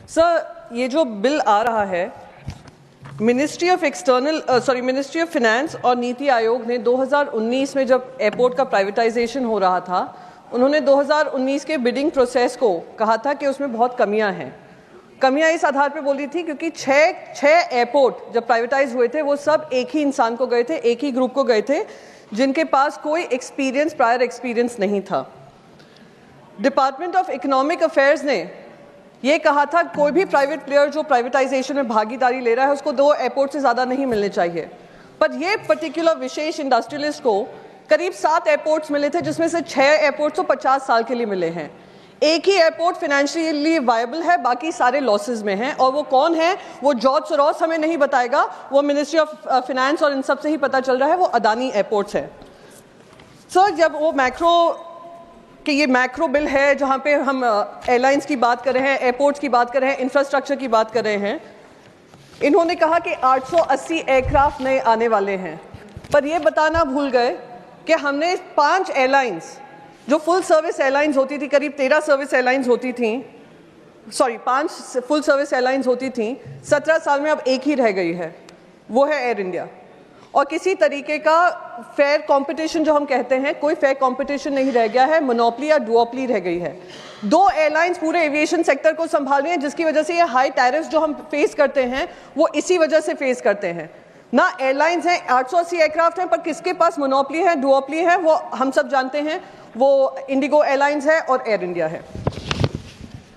Sir, ये जो bill आ रहा है, मिनिस्ट्री ऑफ फिनेंस और नीति आयोग ने 2019 में जब एयरपोर्ट का प्राइवेटाइजेशन हो रहा था, उन्होंने 2019 के बिडिंग प्रोसेस को कहा था कि उसमें बहुत कमियां हैं। कमियां इस आधार पे बोली थी क्योंकि छह एयरपोर्ट जब प्राइवेटाइज हुए थे वो सब एक ही इंसान को गए थे, एक ही ग्रुप को गए थे, जिनके पास कोई प्रायर एक्सपीरियंस नहीं था। डिपार्टमेंट ऑफ इकोनॉमिक अफेयर्स ने ये कहा था कोई भी प्राइवेट प्लेयर जो प्राइवेटाइजेशन में भागीदारी ले रहा है उसको 2 एयरपोर्ट से ज़्यादा नहीं मिलने चाहिए। पर ये पर्टिकुलर विशेष इंडस्ट्रियलिस्ट को करीब 7 एयरपोर्ट्स मिले थे, जिसमें से 6 एयरपोर्ट्स तो 50 साल के लिए मिले हैं। एक ही एयरपोर्ट फाइनेंशियली वायबल है, बाकी सारे लॉसेज में हैं। और वो कौन है, वो जॉर्ज सोरोस हमें नहीं बताएगा, वो मिनिस्ट्री ऑफ फिनेंस और इन सब से ही पता चल रहा है, वो अदानी एयरपोर्ट्स है। सर, जब वो ये मैक्रो बिल है जहाँ पे हम एयरलाइंस की बात कर रहे हैं, एयरपोर्ट्स की बात कर रहे हैं, इंफ्रास्ट्रक्चर की बात कर रहे हैं, इन्होंने कहा कि 880 एयरक्राफ्ट नए आने वाले हैं। पर ये बताना भूल गए कि हमने 5 एयरलाइंस जो फुल सर्विस एयरलाइंस होती थी, करीब 13 सर्विस एयरलाइंस होती थी, 5 फुल सर्विस एयरलाइंस होती थी, 17 साल में अब एक ही रह गई है, वो है एयर इंडिया। और किसी तरीके का फेयर कंपटीशन जो हम कहते हैं, कोई फेयर कंपटीशन नहीं रह गया है, मोनोपोली या डुओपोली रह गई है। 2 एयरलाइंस पूरे एविएशन सेक्टर को संभाल रही हैं, जिसकी वजह से ये हाई टैरिफ्स जो हम फेस करते हैं वो इसी वजह से फेस करते हैं। ना एयरलाइंस हैं, 880 एयरक्राफ्ट हैं, पर किसके पास मोनोपोली है, डुओपोली है, वो हम सब जानते हैं, वो इंडिगो एयरलाइंस है और एयर इंडिया है।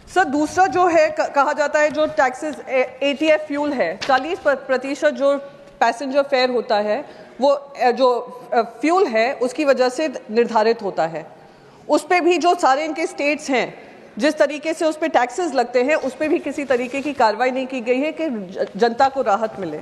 सर, दूसरा जो है कहा जाता है जो टैक्सेस ATF फ्यूल है, 40% जो पैसेंजर फेयर होता है वो जो फ्यूल है उसकी वजह से निर्धारित होता है। उस पे भी जो सारे इनके स्टेट्स हैं जिस तरीके से उस पे टैक्सेस लगते हैं, उस पे भी किसी तरीके की कार्रवाई नहीं की गई है कि जनता को राहत मिले।